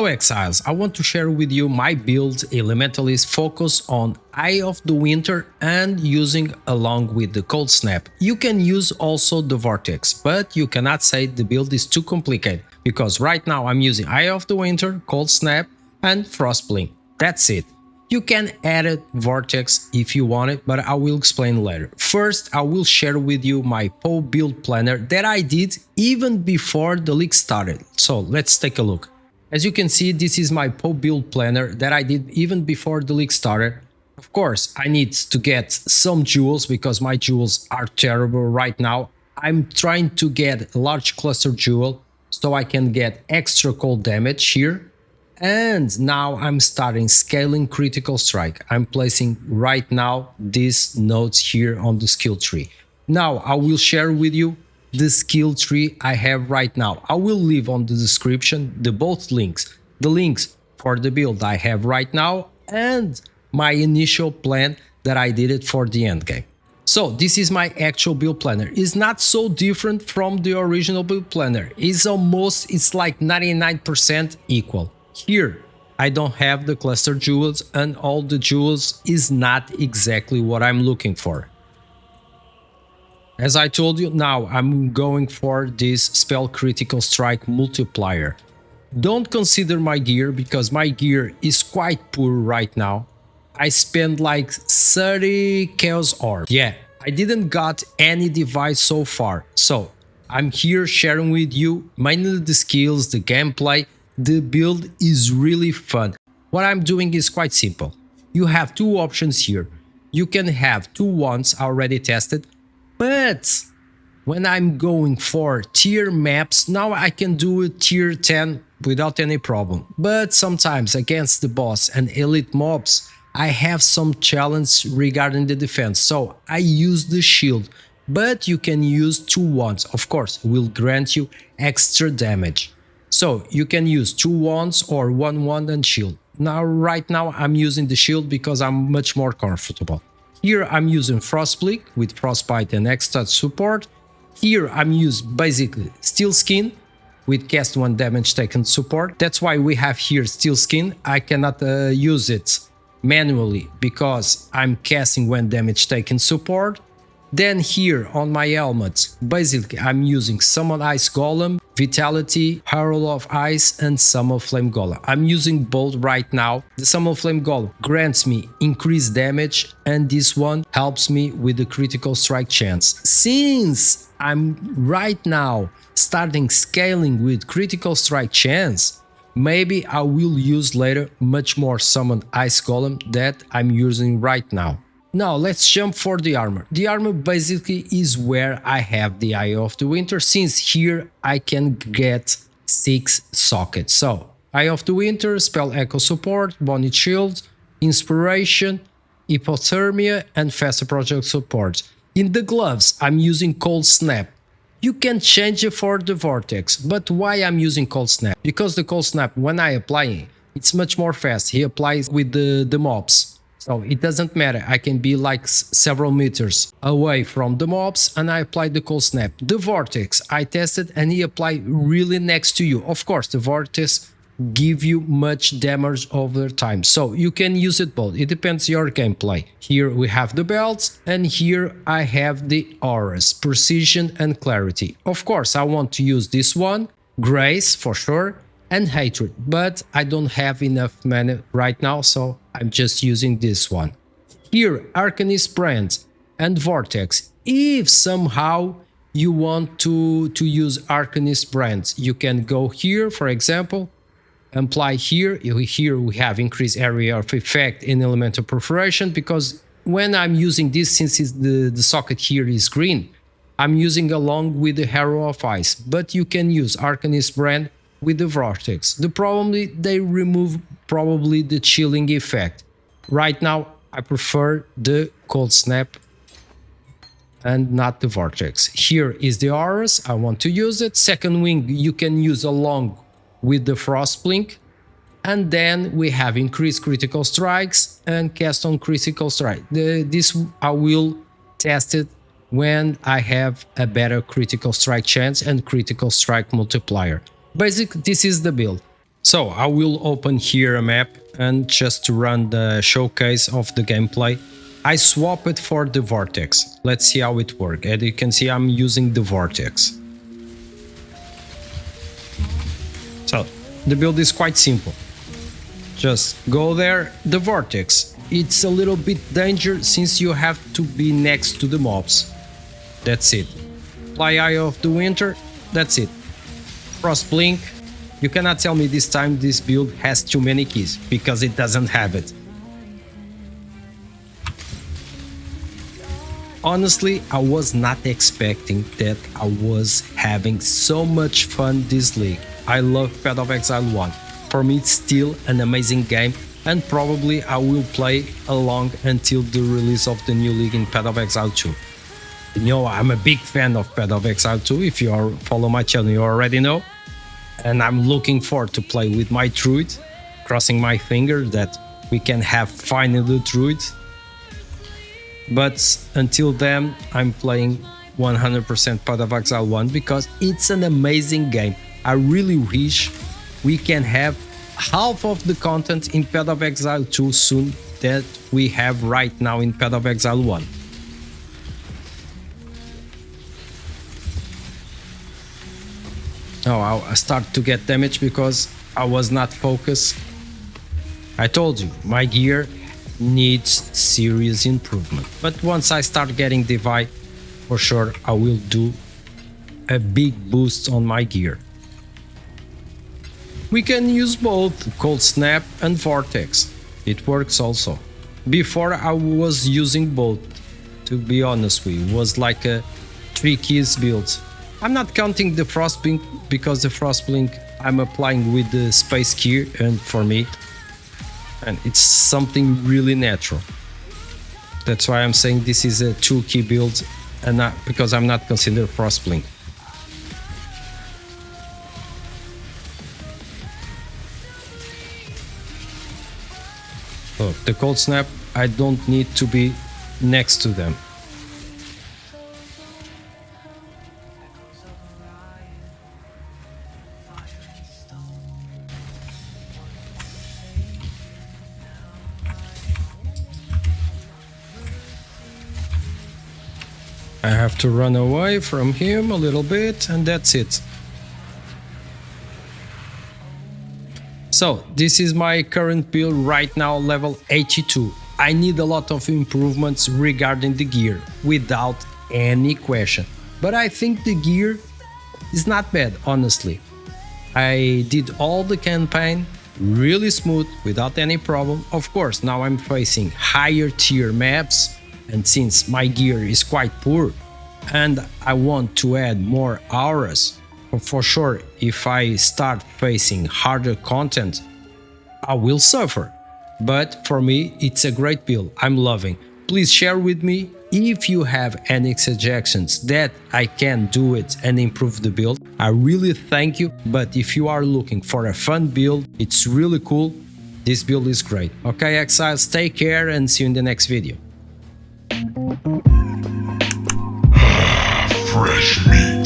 Exiles, I want to share with you my build Elementalist focus on Eye of the Winter and using along with the Cold Snap. You can use also the Vortex, but you cannot say the build is too complicated because right now I'm using Eye of the Winter, Cold Snap and Frostblink. That's it. You can add a Vortex if you want it, but I will explain later. First, I will share with you my PoE build planner that I did even before the leak started. So let's take a look. As you can see, this is my PoE build planner that I did even before the leak started. Of course, I need to get some jewels because my jewels are terrible right now. I'm trying to get a large cluster jewel so I can get extra cold damage here. And now I'm starting scaling critical strike. I'm placing right now these nodes here on the skill tree. Now I will share with you the skill tree I have right now. I will leave on the description the both links. The links for the build I have right now and my initial plan that I did it for the endgame. So this is my actual build planner. It's not so different from the original build planner. It's like 99% equal. Here I don't have the cluster jewels and all the jewels is not exactly what I'm looking for. As I told you, now I'm going for this spell critical strike multiplier. Don't consider my gear because my gear is quite poor right now. I spent like 30 chaos orbs. Yeah, I didn't got any device so far. So I'm here sharing with you mainly the skills, the gameplay. The build is really fun. What I'm doing is quite simple. You have two options here. You can have two wands already tested. But when I'm going for tier maps, now I can do a tier 10 without any problem. But sometimes against the boss and elite mobs, I have some challenge regarding the defense. So I use the shield, but you can use two wands. Of course, will grant you extra damage. So you can use two wands or one wand and shield. Now, right now I'm using the shield because I'm much more comfortable. Here I'm using Frostblink with Frostbite and Extra support. Here I'm using basically Steel Skin with cast 1 damage taken support. That's why we have here Steel Skin. I cannot use it manually because I'm casting 1 damage taken support. Then here on my helmet, basically I'm using Summon Ice Golem, Vitality, Herald of Ice and Summon Flame Golem. I'm using both right now. The Summon Flame Golem grants me increased damage and this one helps me with the critical strike chance. Since I'm right now starting scaling with critical strike chance, maybe I will use later much more Summon Ice Golem that I'm using right now. Now let's jump for the armor. The armor basically is where I have the Eye of the Winter, since here I can get 6 sockets. So Eye of the Winter, Spell Echo support, Bonnet Shield, Inspiration, Hypothermia and Faster Project support. In the gloves I'm using Cold Snap. You can change it for the Vortex, but why I'm using Cold Snap? Because the Cold Snap, when I apply it, it's much more fast. He applies with the mobs. So it doesn't matter, I can be like several meters away from the mobs and I apply the Cold Snap. The Vortex I tested and he applied really next to you. Of course, the Vortex give you much damage over time, so you can use it both. It depends your gameplay. Here we have the belts and here I have the auras, Precision and Clarity. Of course, I want to use this one, Grace for sure, and Hatred, but I don't have enough mana right now, so I'm just using this one. Here, Arcanist Brand and Vortex. If somehow you want to use Arcanist Brand, you can go here, for example, apply here. Here we have increased area of effect in elemental perforation, because when I'm using this, since the socket here is green, I'm using along with the Herald of Ice, but you can use Arcanist Brand with the Vortex. The problem is they remove probably the chilling effect. Right now I prefer the Cold Snap and not the Vortex. Here is the auras, I want to use it. Second wing you can use along with the Frostblink. And then we have increased critical strikes and cast on critical strike. This I will test it when I have a better critical strike chance and critical strike multiplier. Basically, this is the build. So I will open here a map, and just to run the showcase of the gameplay, I swap it for the vortex. Let's see how it works. As you can see, I'm using the vortex. So the build is quite simple. Just go there, the vortex. It's a little bit dangerous since you have to be next to the mobs. That's it. Apply Eye of the Winter. That's it. Frost Blink. You cannot tell me this time this build has too many keys, because it doesn't have it. Honestly, I was not expecting that I was having so much fun this league. I love Path of Exile 1. For me, it's still an amazing game, and probably I will play along until the release of the new league in Path of Exile 2. You know, I'm a big fan of Path of Exile 2. If you follow my channel, you already know. And I'm looking forward to play with my druid, crossing my fingers that we can have finally the druid. But until then, I'm playing 100% Path of Exile 1 because it's an amazing game. I really wish we can have half of the content in Path of Exile 2 soon that we have right now in Path of Exile 1. Oh, I start to get damage because I was not focused. I told you, my gear needs serious improvement. But once I start getting Divide, for sure I will do a big boost on my gear. We can use both Cold Snap and Vortex. It works also. Before I was using both, to be honest with you. It was like a 3 keys build. I'm not counting the Frost Blink because the Frost Blink I'm applying with the Space Key, and for me, and it's something really natural. That's why I'm saying this is a 2 key build, and not because I'm not considered Frost Blink. Look, the Cold Snap, I don't need to be next to them. I have to run away from him a little bit, and that's it. So, this is my current build right now, level 82. I need a lot of improvements regarding the gear, without any question. But I think the gear is not bad, honestly. I did all the campaign really smooth, without any problem. Of course, now I'm facing higher tier maps, and since my gear is quite poor and I want to add more auras, for sure if I start facing harder content I will suffer. But for me it's a great build, I'm loving. Please share with me if you have any suggestions that I can do it and improve the build. I really thank you, but if you are looking for a fun build, it's really cool, this build is great. Okay, Exiles, take care and see you in the next video. Fresh meat.